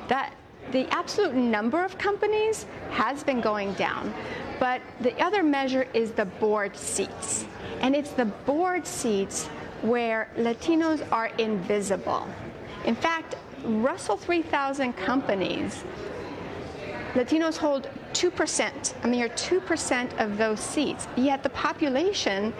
that the absolute number of companies has been going down, but the other measure is the board seats. And it's the board seats where Latinos are invisible. In fact, Russell 3000 companies, Latinos hold 2%, a mere 2% of those seats, yet the population,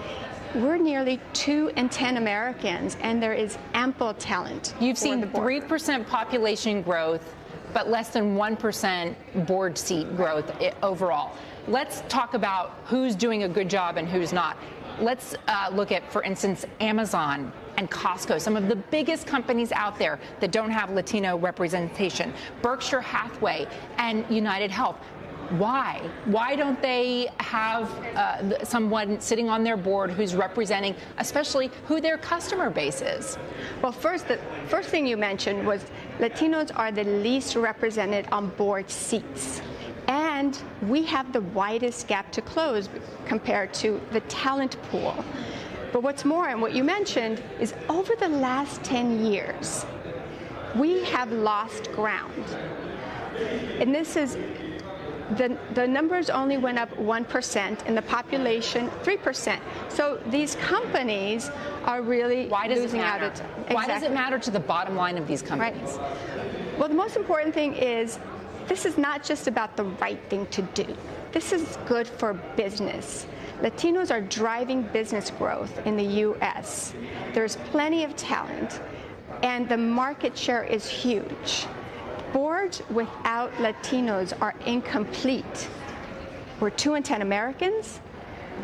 we're nearly 2 in 10 Americans, and there is ample talent. You've seen 3% population growth, but less than 1% board seat growth overall. Let's talk about who's doing a good job and who's not. Let's look at, for instance, Amazon and Costco, some of the biggest companies out there that don't have Latino representation, Berkshire Hathaway and United Health. Why? Why don't they have someone sitting on their board who's representing, especially who their customer base is? Well, the first thing you mentioned was Latinos are the least represented on board seats. And we have the widest gap to close compared to the talent pool. But what's more, and what you mentioned, is over the last 10 years, we have lost ground. And this is, the numbers only went up 1%, and the population 3%. So these companies are really losing out. Exactly. Why does it matter to the bottom line of these companies? Right. Well, the most important thing is this is not just about the right thing to do. This is good for business. Latinos are driving business growth in the U.S. There's plenty of talent, and the market share is huge. Boards without Latinos are incomplete. We're 2 in 10 Americans.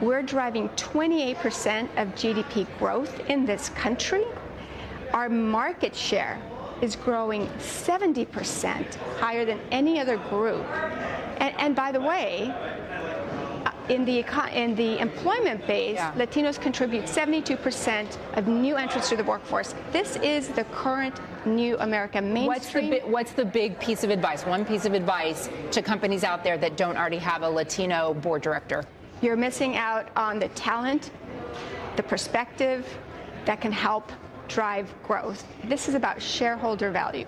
We're driving 28% of GDP growth in this country. Our market share is growing 70% higher than any other group. And by the way, in the employment base, Latinos contribute 72% of new entrants to the workforce. This is the current new America mainstream. What's the big piece of advice, one piece of advice to companies out there that don't already have a Latino board director? You're missing out on the talent, the perspective that can help drive growth. This is about shareholder value.